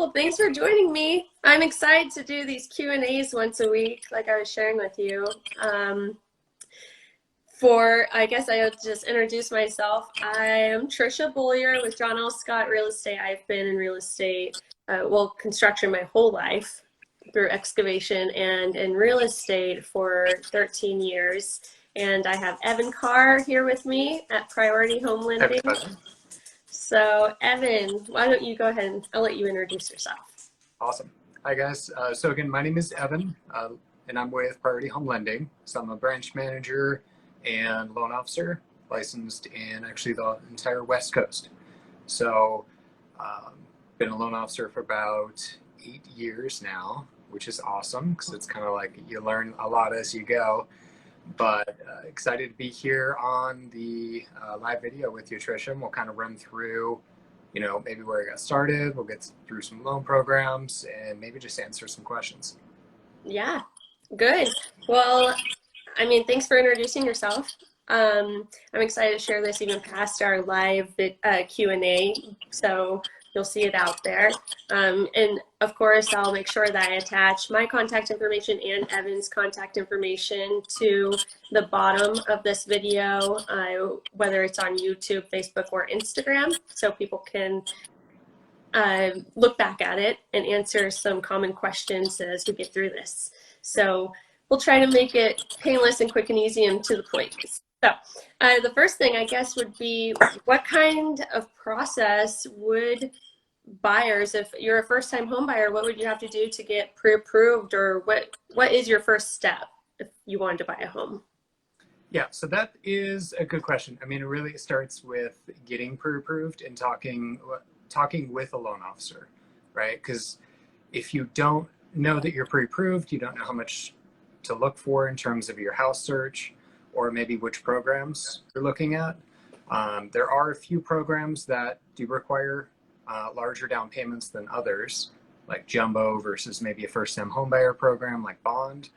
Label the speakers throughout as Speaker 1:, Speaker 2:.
Speaker 1: Well, thanks for joining me. I'm excited to do these Q&As once a week, like I was sharing with you. I guess I'll just introduce myself. I am Tricia Bollier with John L. Scott Real Estate. I've been in real estate, construction my whole life through excavation and in real estate for 13 years. And I have Evan Karr here with me at Priority Home Lending. So Evan, why don't you go ahead and I'll let you introduce yourself.
Speaker 2: Awesome. Hi guys. So again, my name is Evan and I'm with Priority Home Lending. So I'm a branch manager and loan officer licensed in actually the entire West Coast. So been a loan officer for about 8 years now, which is awesome because it's kind of like you learn a lot as you go. But excited to be here on the live video with you, Tricia, and we'll kind of run through, maybe where I got started. We'll get through some loan programs and maybe just answer some questions.
Speaker 1: Yeah, good. Well, thanks for introducing yourself. I'm excited to share this even past our live Q&A, so you'll see it out there. And of course, I'll make sure that I attach my contact information and Evan's contact information to the bottom of this video, whether it's on YouTube, Facebook, or Instagram, so people can look back at it and answer some common questions as we get through this. So we'll try to make it painless and quick and easy and to the point. So the first thing I guess would be, what kind of process would buyers, if you're a first-time home buyer, what would you have to do to get pre-approved, or what is your first step if you wanted to buy a home?
Speaker 2: Yeah, so that is a good question. It really starts with getting pre-approved and talking with a loan officer, right? Because if you don't know that you're pre-approved, you don't know how much to look for in terms of your house search, or maybe which programs you're looking at. There are a few programs that do require larger down payments than others, like jumbo versus maybe a first-time homebuyer program like bond.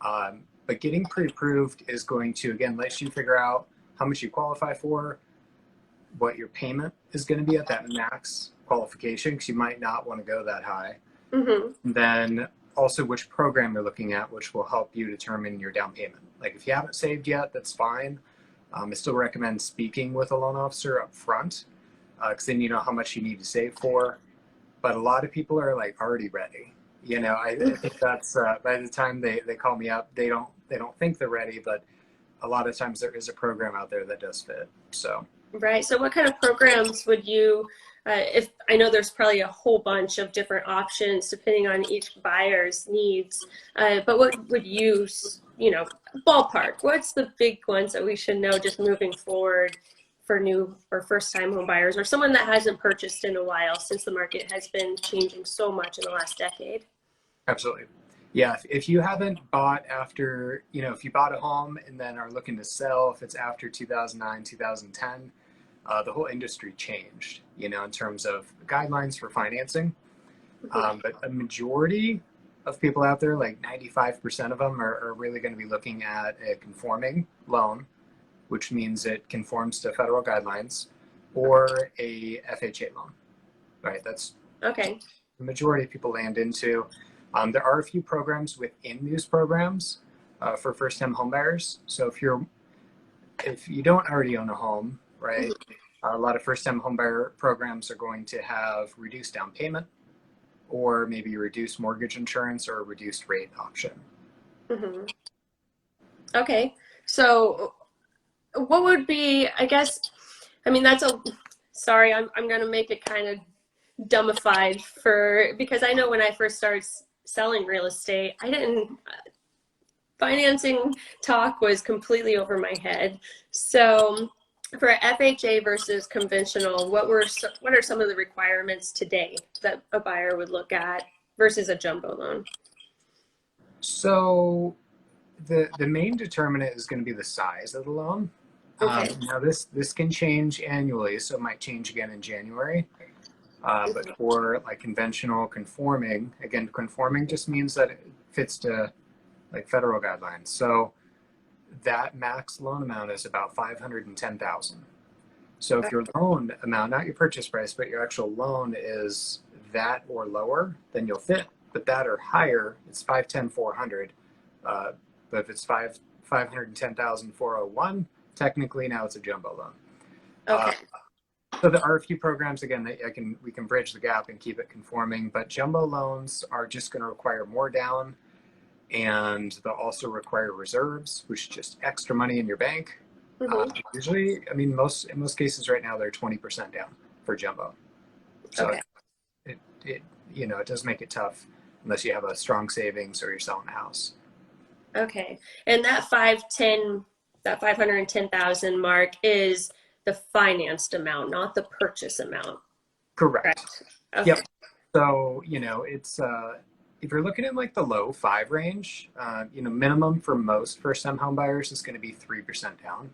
Speaker 2: But getting pre-approved is going to, again, let you figure out how much you qualify for, what your payment is going to be at that max qualification, because you might not want to go that high. Mm-hmm. Then also which program you're looking at, which will help you determine your down payment. Like if you haven't saved yet, that's fine. I still recommend speaking with a loan officer up front, because then you know how much you need to save for. But a lot of people are like already ready. I think that's by the time they call me up, they don't think they're ready, but a lot of times there is a program out there that does fit. So
Speaker 1: right. So what kind of programs would you, if I know there's probably a whole bunch of different options depending on each buyer's needs, but what would you, ballpark, what's the big ones that we should know just moving forward for new or first-time home buyers, or someone that hasn't purchased in a while, since the market has been changing so much in the last decade?
Speaker 2: Absolutely. Yeah, if you haven't bought after, if you bought a home and then are looking to sell, if it's after 2009, 2010, the whole industry changed, in terms of guidelines for financing. But a majority of people out there, like 95% of them, are really going to be looking at a conforming loan, which means it conforms to federal guidelines, or a FHA loan, right? That's okay. The majority of people land into. There are a few programs within these programs for first-time homebuyers. So if you don't already own a home, right, a lot of first-time homebuyer programs are going to have reduced down payment, or maybe reduced mortgage insurance, or a reduced rate option. Mm-hmm.
Speaker 1: Okay, so what would be, I guess, sorry, I'm going to make it kind of dumbified because I know when I first started selling real estate, financing talk was completely over my head. So for FHA versus conventional, what are some of the requirements today that a buyer would look at versus a jumbo loan?
Speaker 2: So the main determinant is going to be the size of the loan. Okay. Now this can change annually, so it might change again in January. But for like conventional conforming, again, conforming just means that it fits to like federal guidelines. So that max loan amount is about $510,000. So if your loan amount, not your purchase price, but your actual loan is that or lower, then you'll fit. But that or higher, it's 510, 400. But if it's 510,401, technically now it's a jumbo loan.
Speaker 1: Okay.
Speaker 2: So there are a few programs, again, that we can bridge the gap and keep it conforming, but jumbo loans are just going to require more down, and they'll also require reserves, which is just extra money in your bank. Usually, I mean, in most cases right now, they're 20% down for jumbo. So
Speaker 1: Okay.
Speaker 2: it does make it tough unless you have a strong savings or you're selling a house.
Speaker 1: Okay. And that 510,000 mark is the financed amount, not the purchase amount.
Speaker 2: Correct.
Speaker 1: Okay.
Speaker 2: Yep. So, it's if you're looking at like the low 5 range, minimum for most first-time home buyers is going to be 3% down.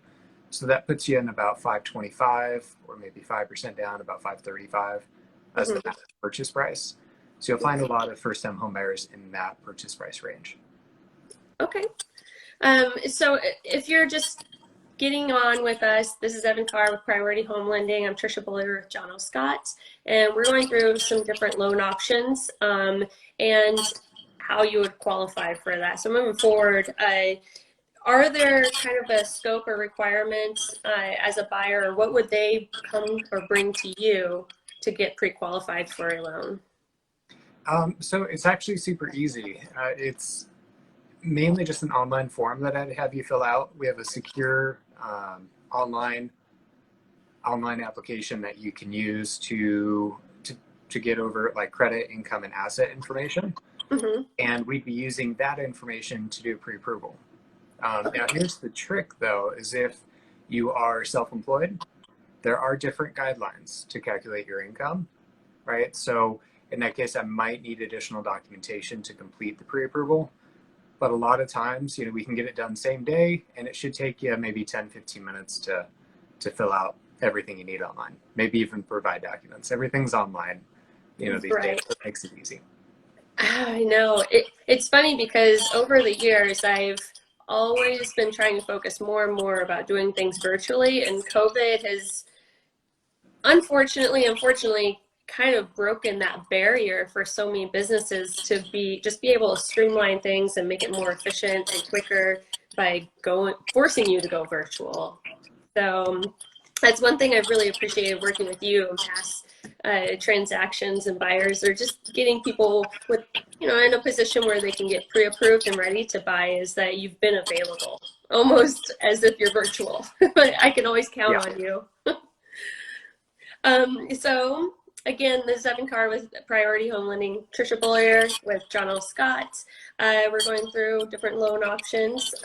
Speaker 2: So that puts you in about 525, or maybe 5% down, about 535 as the purchase price. So you'll find a lot of first-time home buyers in that purchase price range.
Speaker 1: Okay. So if you're just getting on with us, this is Evan Karr with Priority Home Lending. I'm Tricia Bollier with John O. Scott, and we're going through some different loan options and how you would qualify for that. So moving forward, are there kind of a scope or requirements as a buyer, or what would they come or bring to you to get pre-qualified for a loan?
Speaker 2: So it's actually super easy. It's mainly just an online form that I'd have you fill out. We have a secure online application that you can use to get over like credit, income, and asset information. And we'd be using that information to do pre-approval. Now here's the trick though, is if you are self-employed, there are different guidelines to calculate your income, right? So in that case, I might need additional documentation to complete the pre-approval. But a lot of times, we can get it done same day, and it should take you maybe 10, 15 minutes to fill out everything you need online. Maybe even provide documents. Everything's online, these days. It makes it easy.
Speaker 1: I know. It's funny because over the years, I've always been trying to focus more and more about doing things virtually, and COVID has unfortunately, kind of broken that barrier for so many businesses to be able to streamline things and make it more efficient and quicker by forcing you to go virtual. So that's one thing I've really appreciated working with you in past transactions and buyers, or just getting people with in a position where they can get pre-approved and ready to buy, is that you've been available almost as if you're virtual. I can always count on you. So again, this is Evan Karr with Priority Home Lending, Tricia Bollier with John O. Scott. We're going through different loan options.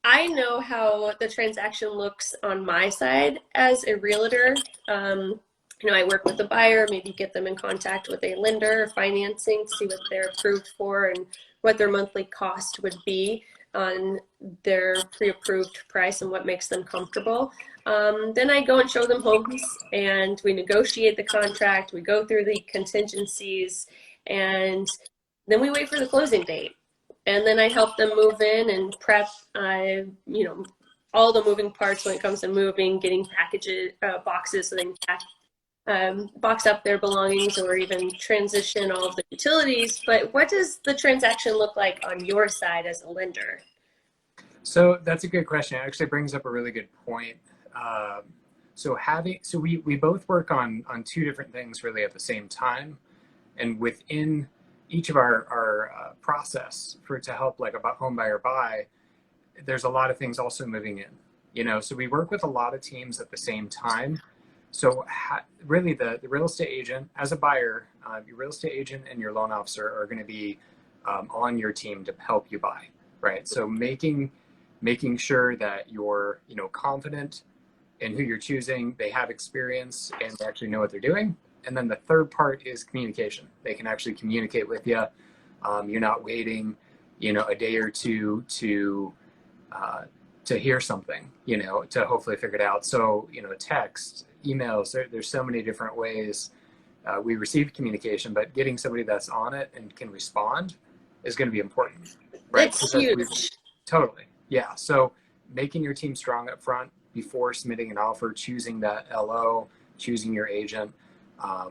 Speaker 1: I know how the transaction looks on my side as a realtor. I work with the buyer, maybe get them in contact with a lender, financing, see what they're approved for and what their monthly cost would be on their pre-approved price and what makes them comfortable. Then I go and show them homes, and we negotiate the contract, we go through the contingencies, and then we wait for the closing date. And then I help them move in and prep, all the moving parts when it comes to moving, getting packages, boxes so they can box up their belongings or even transition all of the utilities. But what does the transaction look like on your side as a lender?
Speaker 2: So that's a good question. It actually brings up a really good point. We both work on 2 different things really at the same time, and within each of our process to help like a home buyer buy, there's a lot of things also moving in. So we work with a lot of teams at the same time. So really the real estate agent as a buyer, your real estate agent and your loan officer are going to be on your team to help you buy, right? So making sure that you're confident in who you're choosing, they have experience and they actually know what they're doing. And then the third part is communication. They can actually communicate with you. You're not waiting, a day or two to hear something, to hopefully figure it out. So, text, emails, there's so many different ways we receive communication, but getting somebody that's on it and can respond is going to be important, right?
Speaker 1: That's huge.
Speaker 2: Totally. Yeah. So making your team strong up front before submitting an offer, choosing that LO, choosing your agent,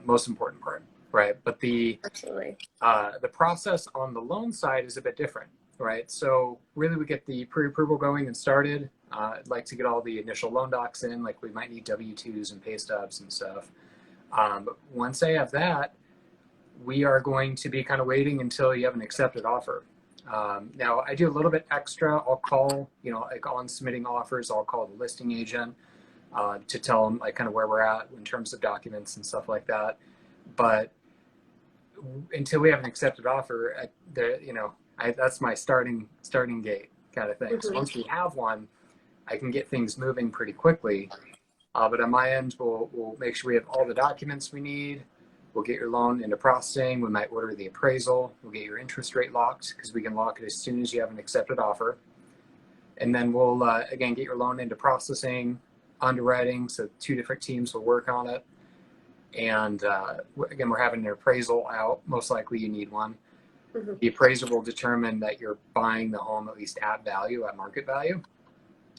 Speaker 2: most important part. right? But
Speaker 1: Absolutely.
Speaker 2: the process on the loan side is a bit different, right? So really we get the pre-approval going and started. I'd like to get all the initial loan docs in, like we might need W-2s and pay stubs and stuff. But once I have that, we are going to be kind of waiting until you have an accepted offer. Now I do a little bit extra. I'll call, like on submitting offers, I'll call the listing agent to tell them like kind of where we're at in terms of documents and stuff like that. But until we have an accepted offer, that's my starting gate kind of thing. So
Speaker 1: Mm-hmm.
Speaker 2: once we have one, I can get things moving pretty quickly. But on my end, we'll make sure we have all the documents we need. We'll get your loan into processing. We might order the appraisal. We'll get your interest rate locked because we can lock it as soon as you have an accepted offer. And then we'll, again, get your loan into processing, underwriting. So 2 different teams will work on it. And again, we're having an appraisal out. Most likely you need one.
Speaker 1: Mm-hmm.
Speaker 2: The appraiser will determine that you're buying the home at least at value, at market value.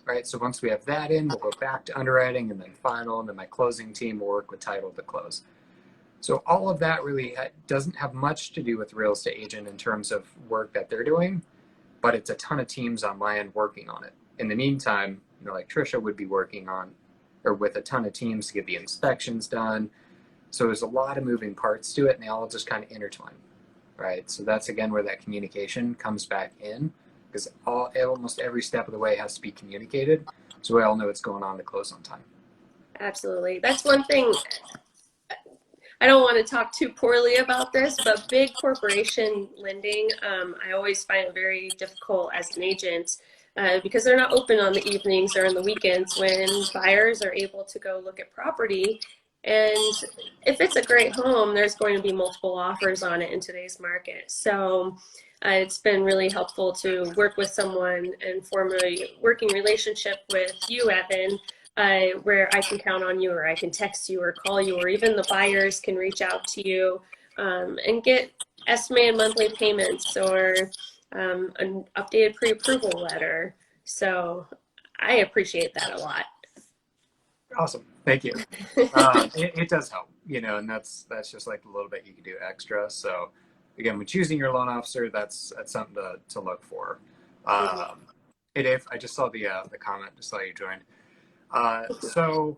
Speaker 2: Right. So once we have that in, we'll go back to underwriting and then final. And then my closing team will work with title to close. So all of that really doesn't have much to do with the real estate agent in terms of work that they're doing, but it's a ton of teams on my end working on it. In the meantime, like Tricia would be working on, or with a ton of teams to get the inspections done. So there's a lot of moving parts to it, and they all just kind of intertwine, right? So that's again where that communication comes back in, because almost every step of the way has to be communicated, so we all know what's going on to close on time.
Speaker 1: Absolutely. That's one thing. I don't want to talk too poorly about this, but big corporation lending, I always find it very difficult as an agent because they're not open on the evenings or on the weekends when buyers are able to go look at property. And if it's a great home, there's going to be multiple offers on it in today's market. So it's been really helpful to work with someone and form a working relationship with you, Evan, where I can count on you, or I can text you or call you, or even the buyers can reach out to you and get estimated monthly payments or an updated pre-approval letter. So I appreciate that a lot.
Speaker 2: Awesome. Thank you. It does help, and that's just like a little bit you can do extra. So again, when choosing your loan officer, that's something to look for. If I just saw the comment, just saw you joined. So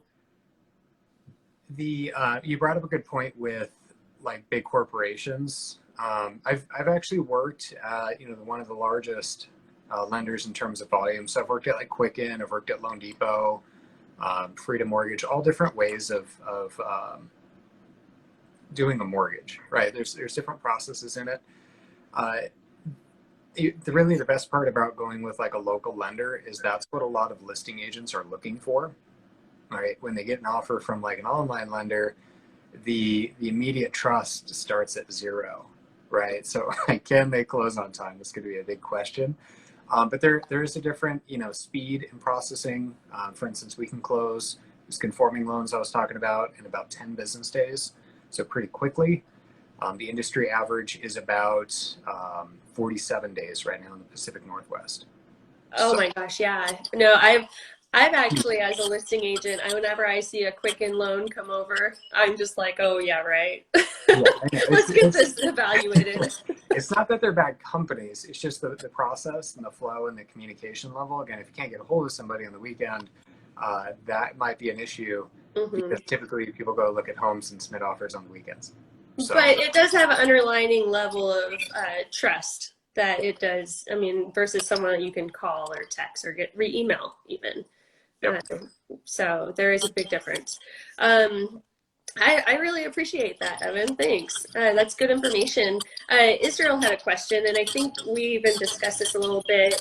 Speaker 2: you brought up a good point with like big corporations. I've actually worked at one of the largest lenders in terms of volume. So I've worked at like Quicken, I've worked at Loan Depot, Freedom Mortgage, all different ways of doing a mortgage. Right? There's different processes in it. Really the best part about going with like a local lender is that's what a lot of listing agents are looking for, right? When they get an offer from like an online lender, the immediate trust starts at 0, right? So can they close on time? This could be a big question. But there is a different, speed in processing. For instance, we can close these conforming loans I was talking about in about 10 business days, so pretty quickly. The industry average is about 47 days right now in the Pacific Northwest.
Speaker 1: Oh my gosh, yeah. No, I've actually, as a listing agent, whenever I see a Quicken loan come over, I'm just like, oh yeah, right.
Speaker 2: Yeah,
Speaker 1: Let's get this evaluated.
Speaker 2: It's not that they're bad companies. It's just the process and the flow and the communication level. Again, if you can't get a hold of somebody on the weekend, that might be an issue because typically people go look at homes and submit offers on the weekends. So,
Speaker 1: but it does have an underlining level of trust that it does. I mean, versus someone that you can call or text or get email even.
Speaker 2: yep.
Speaker 1: So there is a big difference. I really appreciate that, Evan. Thanks. That's good information. Israel had a question, and I think we even discussed this a little bit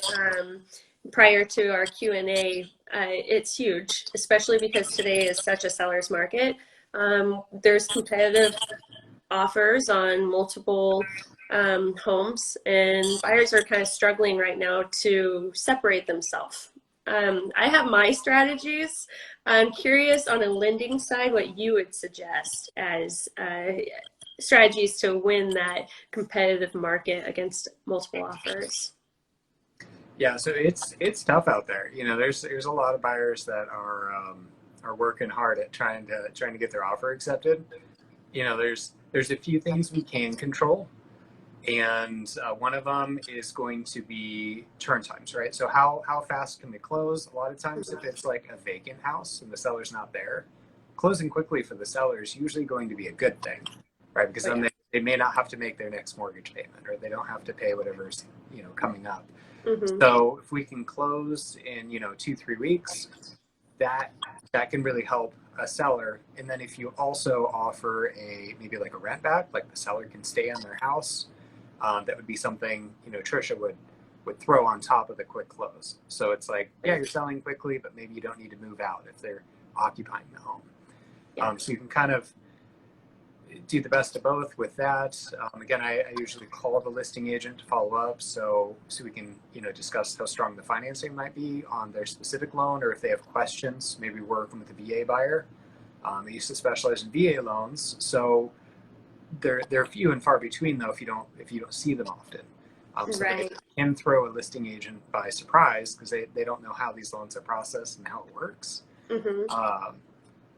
Speaker 1: prior to our Q&A. It's huge, especially because today is such a seller's market. There's competitive offers on multiple homes, and buyers are kind of struggling right now to separate themselves. I have my strategies. I'm curious on a lending side what you would suggest as strategies to win that competitive market against multiple offers.
Speaker 2: Yeah, so it's tough out there. There's a lot of buyers that are working hard at trying to get their offer accepted. There's there's a few things we can control. And one of them is going to be turn times, right? So how fast can we close? A lot of times if it's like a vacant house and the seller's not there, closing quickly for the seller is usually going to be a good thing, right? Because then they may not have to make their next mortgage payment, or they don't have to pay whatever's, coming up.
Speaker 1: Mm-hmm.
Speaker 2: So if we can close in, 2-3 weeks, that can really help a seller. And then if you also offer maybe like a rent back, like the seller can stay in their house, that would be something, Tricia would throw on top of the quick close. So it's like, yeah, you're selling quickly, but maybe you don't need to move out if they're occupying the home.
Speaker 1: Yeah.
Speaker 2: So you can kind of do the best of both with that. Again, I usually call the listing agent to follow up, so we can discuss how strong the financing might be on their specific loan, or if they have questions, maybe working with a VA buyer. They used to specialize in VA loans, so they're few and far between though if you don't see them often. So
Speaker 1: Right.
Speaker 2: they can throw a listing agent by surprise because they don't know how these loans are processed and how it works.
Speaker 1: Mm-hmm.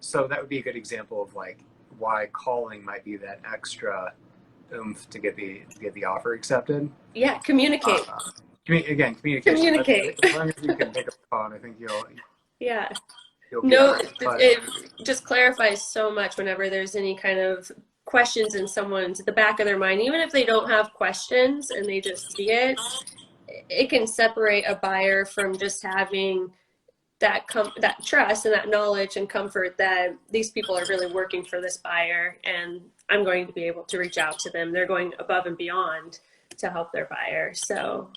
Speaker 2: So that would be a good example of like why calling might be that extra oomph to get the offer accepted.
Speaker 1: Yeah, communicate.
Speaker 2: Communication.
Speaker 1: Communicate.
Speaker 2: As long as you can pick up the phone, I think
Speaker 1: Yeah.
Speaker 2: you'll be
Speaker 1: No,
Speaker 2: all right. But
Speaker 1: it just clarifies so much whenever there's any kind of questions in someone's the back of their mind, even if they don't have questions and they just see it, it can separate a buyer from just having that trust and that knowledge and comfort that these people are really working for this buyer, and I'm going to be able to reach out to them. They're going above and beyond to help their buyer. So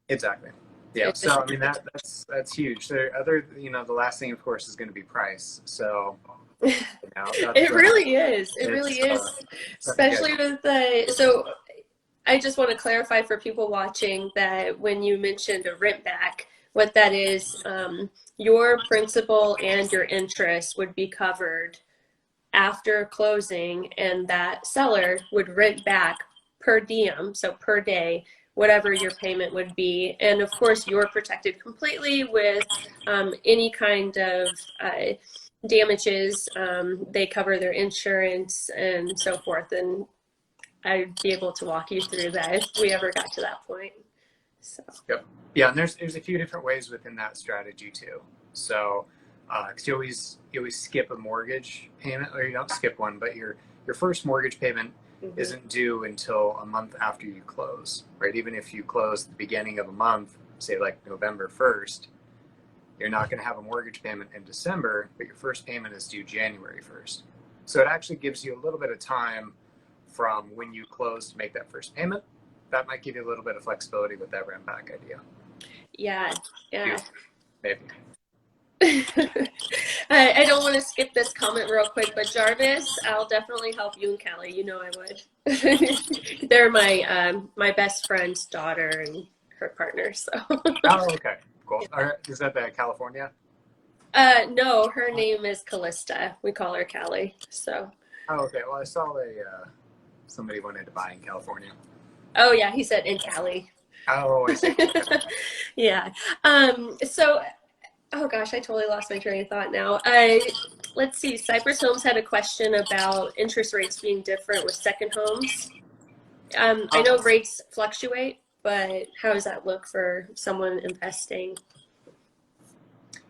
Speaker 2: exactly. Yeah. So I mean that's huge. The last thing of course is going to be price. So
Speaker 1: it really is. It really is, especially with so I just want to clarify for people watching that when you mentioned a rent back, what that is, your principal and your interest would be covered after closing, and that seller would rent back per diem, so per day, whatever your payment would be. And of course, you're protected completely with any kind of damages. They cover their insurance and so forth. And I'd be able to walk you through that if we ever got to that point. So.
Speaker 2: Yep. Yeah, and there's a few different ways within that strategy too. So, because you always skip a mortgage payment, or you don't skip one, but your first mortgage payment isn't due until a month after you close, right? Even if you close the beginning of a month, say like November 1st, you're not going to have a mortgage payment in December, but your first payment is due January 1st. So it actually gives you a little bit of time from when you close to make that first payment. That might give you a little bit of flexibility with that rent back idea.
Speaker 1: Yeah.
Speaker 2: Maybe.
Speaker 1: I don't want to skip this comment real quick, but Jarvis, I'll definitely help you and Callie. You know I would. They're my best friend's daughter and her partner. So.
Speaker 2: Oh, okay, cool. Is that the California?
Speaker 1: No, her name is Callista. We call her Callie. So.
Speaker 2: Oh, okay. Well, I saw somebody wanted to buy in California.
Speaker 1: Oh yeah, he said in Cali.
Speaker 2: Oh, I see.
Speaker 1: Yeah. So, oh gosh, I totally lost my train of thought now. Let's see. Cypress Homes had a question about interest rates being different with second homes. I know rates fluctuate, but how does that look for someone investing?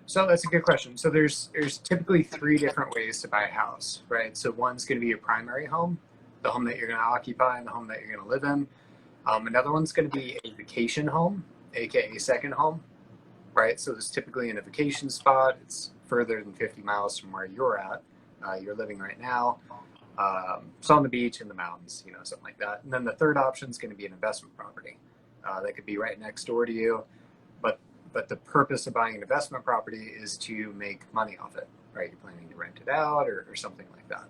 Speaker 2: So that's a good question. So there's typically 3 different ways to buy a house, right? So one's going to be your primary home, the home that you're going to occupy and the home that you're going to live in. Another one's going to be a vacation home, aka second home, right? So it's typically in a vacation spot. It's further than 50 miles from where you're at. You're living right now. It's on the beach, in the mountains, something like that. And then the third option is going to be an investment property. That could be right next door to you, but the purpose of buying an investment property is to make money off it, right? You're planning to rent it out or something like that.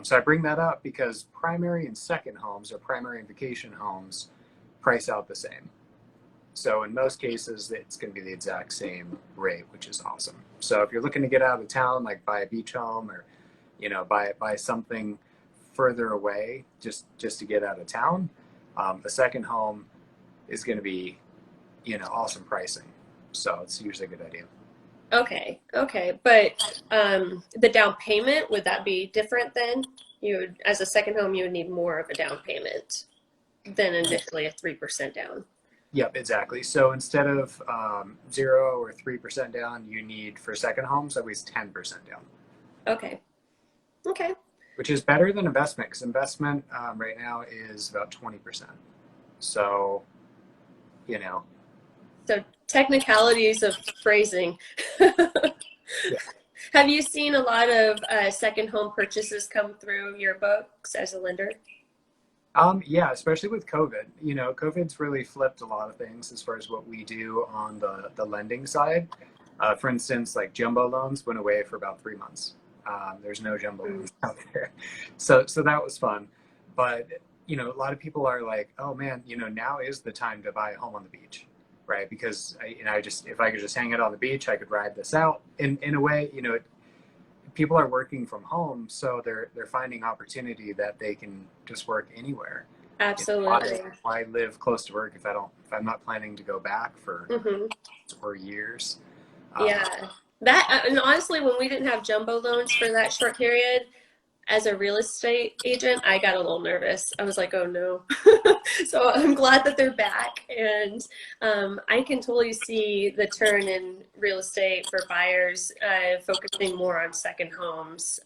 Speaker 2: So I bring that up because primary and second homes, or primary and vacation homes, price out the same. So in most cases, it's going to be the exact same rate, which is awesome. So if you're looking to get out of town, like buy a beach home, or buy something further away just to get out of town, the second home is going to be awesome pricing. So it's usually a good idea.
Speaker 1: Okay. But the down payment, would that be different then? You would, as a second home, you would need more of a down payment than initially a 3% down.
Speaker 2: Yep, exactly. So instead of 0 or 3% down, you need for second homes at least 10% down.
Speaker 1: Okay. Okay.
Speaker 2: Which is better than investment, because investment right now is about 20%. So, you know.
Speaker 1: So technicalities of phrasing.
Speaker 2: Yeah.
Speaker 1: Have you seen a lot of second home purchases come through your books as a lender?
Speaker 2: Yeah, especially with COVID. COVID's really flipped a lot of things as far as what we do on the lending side. For instance, like jumbo loans went away for about 3 months. There's no jumbo loans out there. So that was fun. But, a lot of people are like, oh man, now is the time to buy a home on the beach, right? Because if I could just hang it on the beach, I could ride this out in a way, people are working from home, so they're finding opportunity that they can just work anywhere.
Speaker 1: Absolutely.
Speaker 2: Why live close to work if I'm not planning to go back for years?
Speaker 1: Yeah. That, and honestly, when we didn't have jumbo loans for that short period, as a real estate agent, I got a little nervous. I was like, oh no. So I'm glad that they're back. And I can totally see the turn in real estate for buyers focusing more on second homes.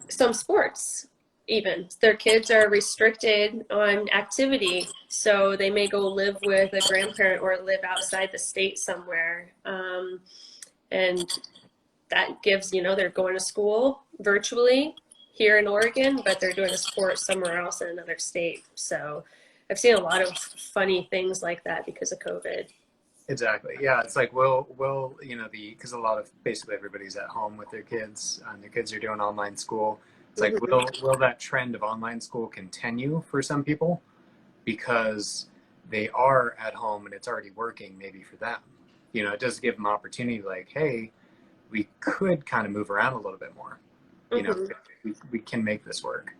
Speaker 1: Some sports, even. Their kids are restricted on activity. So they may go live with a grandparent or live outside the state somewhere. And that gives, they're going to school virtually here in Oregon, but they're doing a sport somewhere else in another state. So I've seen a lot of funny things like that because of COVID.
Speaker 2: Exactly. Yeah. It's like, because a lot of basically everybody's at home with their kids and their kids are doing online school. It's like, will that trend of online school continue for some people because they are at home and it's already working maybe for them? It does give them opportunity like, hey, we could kind of move around a little bit more. We can make this work.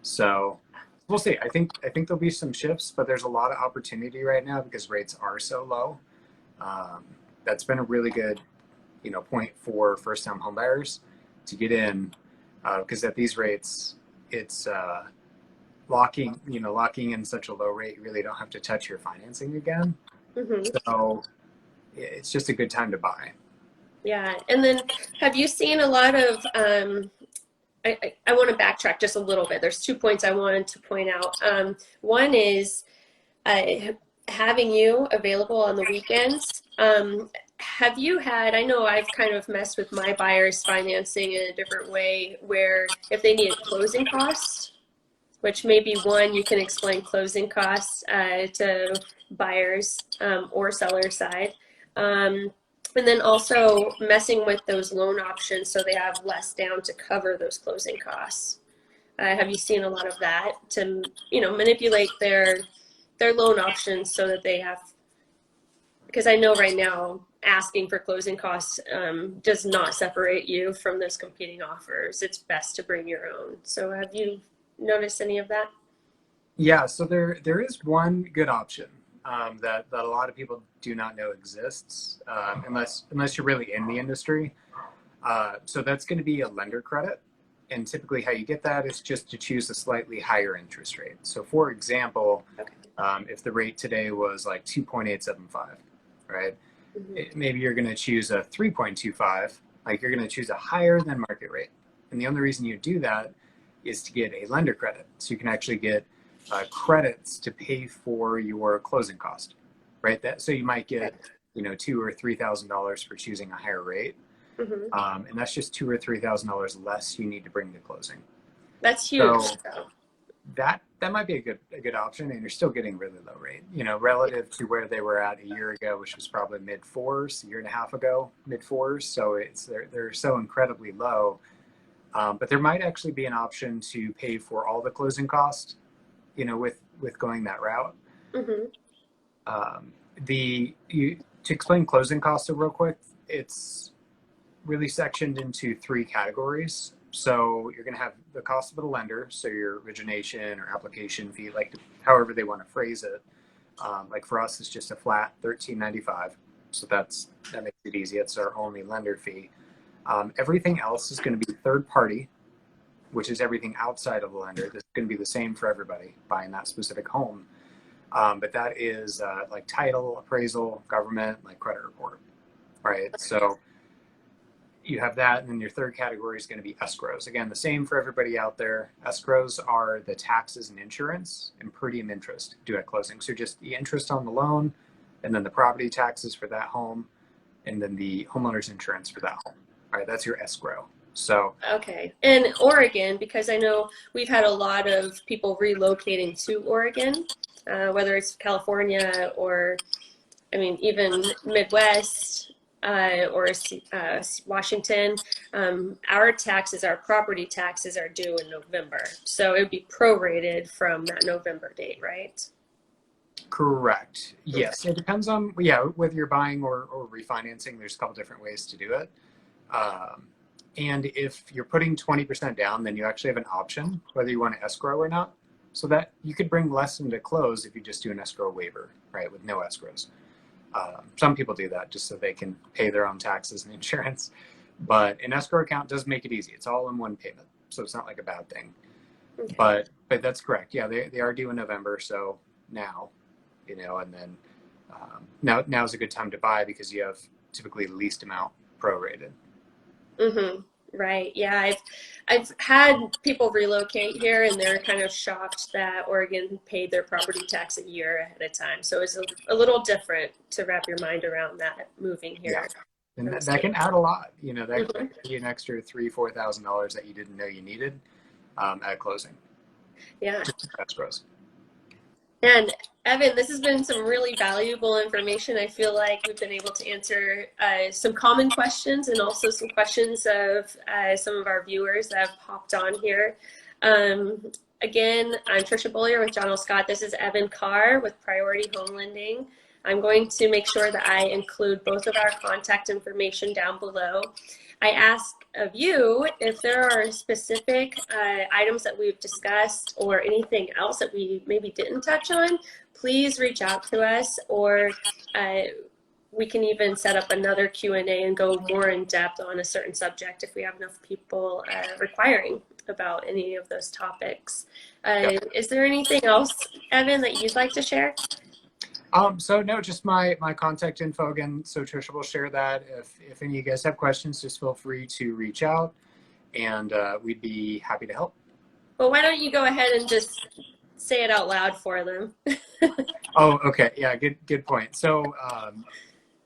Speaker 2: So we'll see. I think there'll be some shifts, but there's a lot of opportunity right now because rates are so low. That's been a really good, point for first-time homebuyers to get in, because at these rates, it's locking in such a low rate. You really don't have to touch your financing again. So it's just a good time to buy.
Speaker 1: Yeah. And then have you seen a lot of, I want to backtrack just a little bit. There's 2 points I wanted to point out. One is having you available on the weekends. Have you had, I know I've kind of messed with my buyers financing in a different way where if they needed closing costs, which maybe one, you can explain closing costs to buyers or seller side. And then also messing with those loan options so they have less down to cover those closing costs. Have you seen a lot of that to, manipulate their loan options so that they have, because I know right now asking for closing costs does not separate you from those competing offers. It's best to bring your own. So have you noticed any of that?
Speaker 2: Yeah, so there is one good option that a lot of people do not know exists unless you're really in the industry. So that's going to be a lender credit. And typically how you get that is just to choose a slightly higher interest rate. So for example, if the rate today was like 2.875, right? Maybe you're going to choose a 3.25, like you're going to choose a higher than market rate. And the only reason you do that is to get a lender credit. So you can actually get credits to pay for your closing cost, right? So you might get, $2,000 or $3,000 for choosing a higher rate. And that's just $2,000 or $3,000 less you need to bring to closing.
Speaker 1: That's huge.
Speaker 2: So that might be a good option, and you're still getting really low rate, relative to where they were at a year ago, which was probably mid fours, a year and a half ago, mid fours. So they're so incredibly low. But there might actually be an option to pay for all the closing costs, with going that route. To explain closing costs real quick, it's really sectioned into 3 categories. So you're going to have the cost of the lender, so your origination or application fee, like however they want to phrase it. Like for us, it's just a flat $13.95. So that makes it easy. It's our only lender fee. Everything else is going to be third party. which is everything outside of the lender. This is going to be the same for everybody buying that specific home. But that is like title, appraisal, government, like credit report, right? So you have that, and then your third category is going to be escrows. Again, the same for everybody out there. Escrows are the taxes and insurance and per diem interest due at closing. So just the interest on the loan, and then the property taxes for that home, and then the homeowner's insurance for that home. All right, that's your escrow. So
Speaker 1: okay. And Oregon, because I know we've had a lot of people relocating to Oregon, whether it's California or, I mean, even Midwest or Washington. Our taxes, our property taxes are due in November. So it would be prorated from that November date, right?
Speaker 2: correct. Yes, it depends on, yeah, whether you're buying or refinancing. There's a couple different ways to do it. And if you're putting 20% down, then you actually have an option whether you want to escrow or not. So that you could bring less into close if you just do an escrow waiver, right, with no escrows. Some people do that just so they can pay their own taxes and insurance. But an escrow account does make it easy. It's all in one payment, so it's not like a bad thing.
Speaker 1: Okay.
Speaker 2: But that's correct. Yeah, they are due in November, so now, you know, and then now is a good time to buy because you have typically the least amount prorated.
Speaker 1: Mm-hmm. Right. Yeah. I've had people relocate here and they're kind of shocked that Oregon paid their property tax a year ahead of time. So it's a little different to wrap your mind around that moving here.
Speaker 2: Yeah. And that can add a lot. You know, that
Speaker 1: Mm-hmm.
Speaker 2: could be an extra $3,000-4,000 that you didn't know you needed at closing.
Speaker 1: Yeah.
Speaker 2: Just escrows.
Speaker 1: And Evan, this has been some really valuable information. I feel like we've been able to answer some common questions and also some questions of some of our viewers that have popped on here. Again, I'm Tricia Bollier with John L. Scott. This is Evan Karr with Priority Home Lending. I'm going to make sure that I include both of our contact information down below. I ask of you if there are specific items that we've discussed or anything else that we maybe didn't touch on, please reach out to us, or we can even set up another Q&A and go more in depth on a certain subject if we have enough people requiring about any of those topics. Is there anything else, Evan, that you'd like to share?
Speaker 2: So no, just my contact info again. So Tricia will share that. If any of you guys have questions, just feel free to reach out, and we'd be happy to help.
Speaker 1: Well, why don't you go ahead and just say it out loud for them?
Speaker 2: Oh, okay. Yeah, good point. So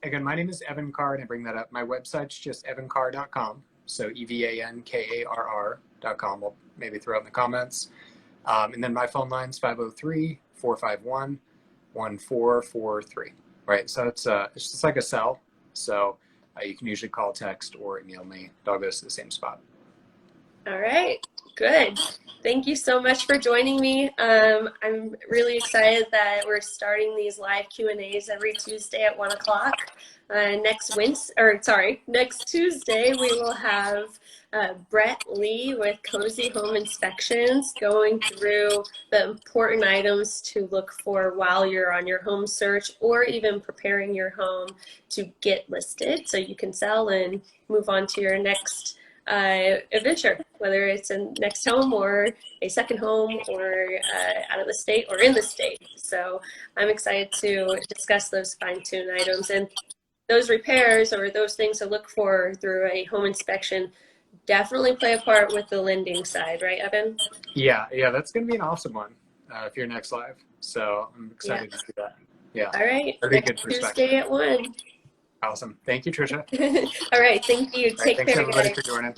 Speaker 2: again, my name is Evan Karr, and I bring that up. My website's just evankarr.com. So EvanKarrr.com. We'll maybe throw it in the comments. And then my phone line's 503-451-1443. Right. So it's just like a cell. So you can usually call, text, or email me. It all goes to the same spot.
Speaker 1: All right, good. Thank you so much for joining me. I'm really excited that we're starting these live Q&As every Tuesday at 1 o'clock. Next Tuesday, we will have Brett Lee with Cozy Home Inspections going through the important items to look for while you're on your home search or even preparing your home to get listed so you can sell and move on to your next adventure, whether it's a next home or a second home or out of the state or in the state. So I'm excited to discuss those fine-tune items, and those repairs or those things to look for through a home inspection definitely play a part with the lending side, right, Evan?
Speaker 2: Yeah, that's going to be an awesome one for your next live. So I'm excited to see that. Yeah.
Speaker 1: All right.
Speaker 2: Very
Speaker 1: Next
Speaker 2: good perspective.
Speaker 1: Tuesday at 1.
Speaker 2: Awesome. Thank you, Tricia.
Speaker 1: All right. Thank you.
Speaker 2: All right,
Speaker 1: Take
Speaker 2: thanks
Speaker 1: care,
Speaker 2: everybody
Speaker 1: guys.
Speaker 2: for joining.